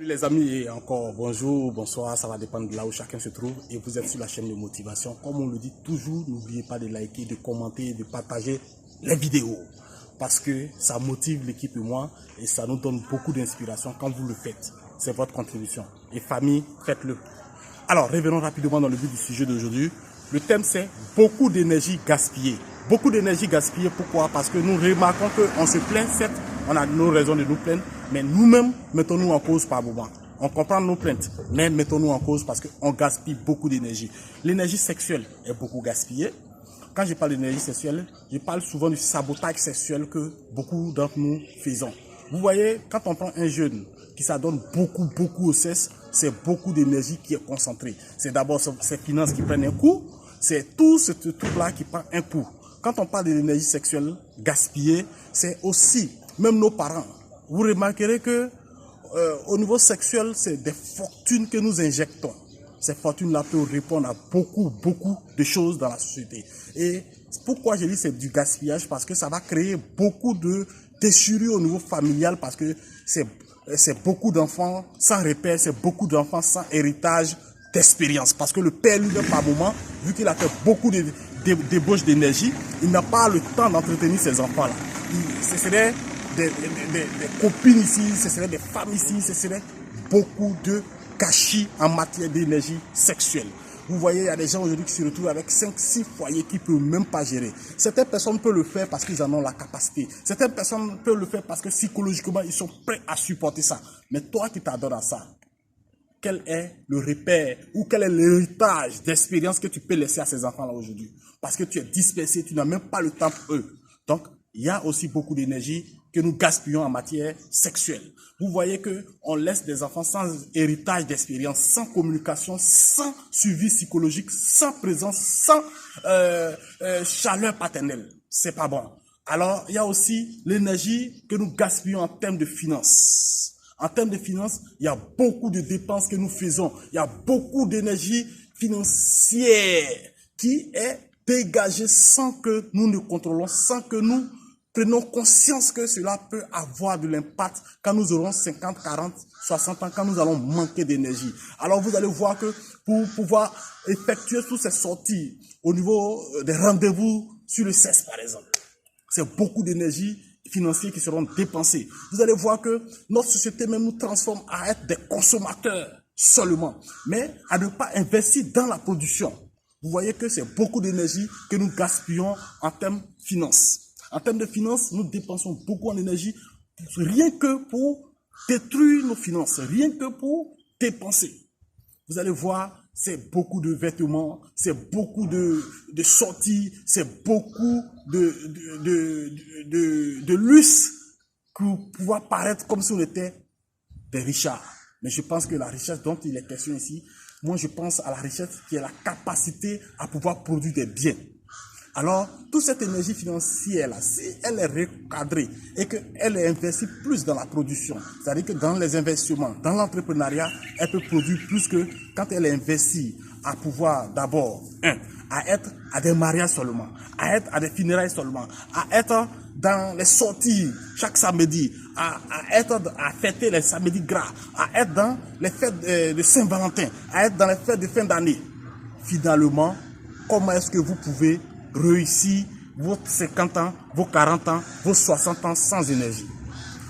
Les amis, et encore bonjour, bonsoir, ça va dépendre de là où chacun se trouve et vous êtes sur la chaîne de motivation. Comme on le dit toujours, n'oubliez pas de liker, de commenter, de partager les vidéos parce que ça motive l'équipe et moi et ça nous donne beaucoup d'inspiration quand vous le faites. C'est votre contribution. Et famille, faites-le. Alors, revenons rapidement dans le but du sujet d'aujourd'hui. Le thème c'est beaucoup d'énergie gaspillée. Beaucoup d'énergie gaspillée, pourquoi? Parce que nous remarquons qu'on se plaint, certes, on a nos raisons de nous plaindre, mais nous-mêmes, mettons-nous en cause par moment. On comprend nos plaintes, mais mettons-nous en cause parce qu'on gaspille beaucoup d'énergie. L'énergie sexuelle est beaucoup gaspillée. Quand je parle d'énergie sexuelle, je parle souvent du sabotage sexuel que beaucoup d'entre nous faisons. Vous voyez, quand on prend un jeune qui s'adonne beaucoup au sexe, c'est beaucoup d'énergie qui est concentrée. C'est d'abord ses finances qui prennent un coup, c'est tout ce truc-là qui prend un coup. Quand on parle de l'énergie sexuelle gaspillée, c'est aussi, même nos parents, vous remarquerez que au niveau sexuel, c'est des fortunes que nous injectons. Ces fortunes-là peuvent répondre à beaucoup de choses dans la société. Et pourquoi je dis c'est du gaspillage? Parce que ça va créer beaucoup de déchirures au niveau familial, parce que c'est beaucoup d'enfants sans repère, c'est beaucoup d'enfants sans héritage d'expérience. Parce que le père, lui-même, par moment, vu qu'il a fait beaucoup de débauche d'énergie, il n'a pas le temps d'entretenir ses enfants-là. Ce serait des copines ici, ce serait des femmes ici, ce serait beaucoup de gâchis en matière d'énergie sexuelle. Vous voyez, il y a des gens aujourd'hui qui se retrouvent avec 5-6 foyers qui ne peuvent même pas gérer. Certaines personnes peuvent le faire parce qu'ils en ont la capacité. Certaines personnes peuvent le faire parce que psychologiquement, ils sont prêts à supporter ça. Mais toi qui t'adonnes à ça, quel est le repère ou quel est l'héritage d'expérience que tu peux laisser à ces enfants-là aujourd'hui? Parce que tu es dispersé, tu n'as même pas le temps pour eux. Donc, il y a aussi beaucoup d'énergie que nous gaspillons en matière sexuelle. Vous voyez qu'on laisse des enfants sans héritage d'expérience, sans communication, sans suivi psychologique, sans présence, sans chaleur paternelle. C'est pas bon. Alors, il y a aussi l'énergie que nous gaspillons en termes de finances. En termes de finances, il y a beaucoup de dépenses que nous faisons. Il y a beaucoup d'énergie financière qui est dégagée sans que nous ne contrôlons, sans que nous prenons conscience que cela peut avoir de l'impact quand nous aurons 50, 40, 60 ans, quand nous allons manquer d'énergie. Alors vous allez voir que pour pouvoir effectuer toutes ces sorties au niveau des rendez-vous sur le sexe par exemple, c'est beaucoup d'énergie financière qui seront dépensées. Vous allez voir que notre société même nous transforme à être des consommateurs seulement, mais à ne pas investir dans la production. Vous voyez que c'est beaucoup d'énergie que nous gaspillons en termes de finances. En termes de finances, nous dépensons beaucoup en énergie rien que pour détruire nos finances, rien que pour dépenser. Vous allez voir, c'est beaucoup de vêtements, c'est beaucoup de sorties, c'est beaucoup de luxe pour pouvoir paraître comme si on était des richards. Mais je pense que la richesse dont il est question ici, moi je pense à la richesse qui est la capacité à pouvoir produire des biens. Alors, toute cette énergie financière-là, si elle est recadrée et qu'elle est investie plus dans la production, c'est-à-dire que dans les investissements, dans l'entrepreneuriat, elle peut produire plus que quand elle est investie à pouvoir d'abord, à être à des mariages seulement, à être à des funérailles seulement, à être dans les sorties chaque samedi, à fêter les samedis gras, à être dans les fêtes de Saint-Valentin, à être dans les fêtes de fin d'année. Finalement, comment est-ce que vous pouvez réussir vos 50 ans, vos 40 ans, vos 60 ans sans énergie?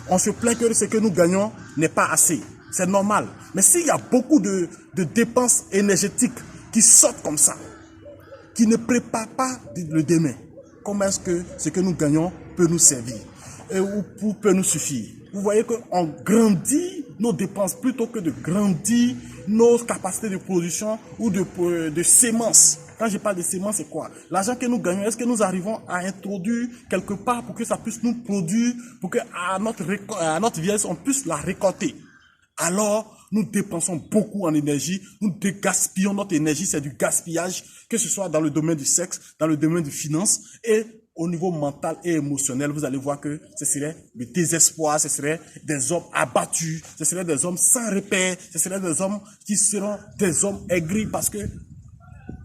On se plaint que ce que nous gagnons n'est pas assez. C'est normal. Mais s'il y a beaucoup de dépenses énergétiques qui sortent comme ça, qui ne préparent pas le demain, comment est-ce que ce que nous gagnons peut nous servir ou peut nous suffire? Vous voyez qu'on grandit nos dépenses plutôt que de grandir nos capacités de production ou de sémences. Quand je parle de sémences, c'est quoi? L'argent que nous gagnons, est-ce que nous arrivons à introduire quelque part pour que ça puisse nous produire, pour qu'à notre vieillesse, on puisse la récolter? Alors, nous dépensons beaucoup en énergie, nous gaspillons notre énergie, c'est du gaspillage, que ce soit dans le domaine du sexe, dans le domaine des finances et au niveau mental et émotionnel. Vous allez voir que ce serait le désespoir, ce serait des hommes abattus, ce serait des hommes sans repère, ce serait des hommes qui seront des hommes aigris parce que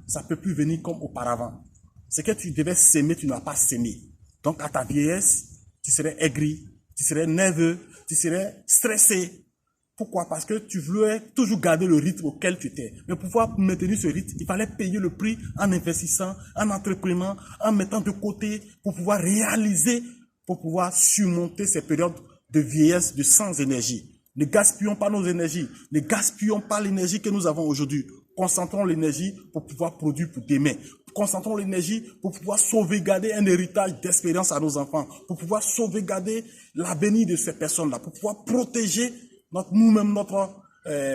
ça ne peut plus venir comme auparavant. Ce que tu devais s'aimer, tu n'as pas s'aimé. Donc à ta vieillesse, tu serais aigri, tu serais nerveux, tu serais stressé. Pourquoi? Parce que tu voulais toujours garder le rythme auquel tu étais. Mais pour pouvoir maintenir ce rythme, il fallait payer le prix en investissant, en entreprenant, en mettant de côté pour pouvoir réaliser, pour pouvoir surmonter ces périodes de vieillesse, de sans énergie. Ne gaspillons pas nos énergies. Ne gaspillons pas l'énergie que nous avons aujourd'hui. Concentrons l'énergie pour pouvoir produire pour demain. Concentrons l'énergie pour pouvoir sauvegarder un héritage d'expérience à nos enfants, pour pouvoir sauvegarder l'avenir de ces personnes-là, pour pouvoir protéger nous-mêmes notre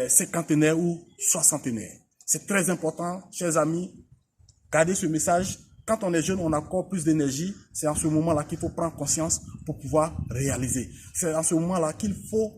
cinquantenaire ou soixantenaire. C'est très important, chers amis. Gardez ce message. Quand on est jeune, on a encore plus d'énergie. C'est en ce moment-là qu'il faut prendre conscience pour pouvoir réaliser. C'est en ce moment-là qu'il faut,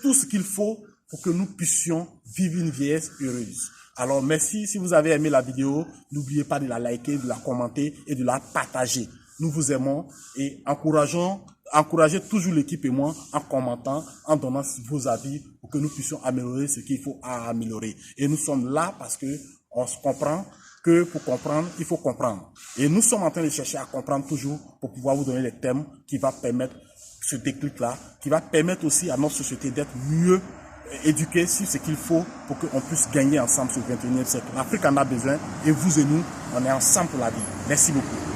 tout ce qu'il faut pour que nous puissions vivre une vieillesse heureuse. Alors, merci. Si vous avez aimé la vidéo, n'oubliez pas de la liker, de la commenter et de la partager. Nous vous aimons et encouragez toujours l'équipe et moi en commentant, en donnant vos avis pour que nous puissions améliorer ce qu'il faut améliorer. Et nous sommes là parce que on se comprend que pour comprendre, il faut comprendre. Et nous sommes en train de chercher à comprendre toujours pour pouvoir vous donner les thèmes qui vont permettre ce déclic-là, qui va permettre aussi à notre société d'être mieux éduquée sur ce qu'il faut pour qu'on puisse gagner ensemble ce 21e siècle. L'Afrique en a besoin et vous et nous, on est ensemble pour la vie. Merci beaucoup.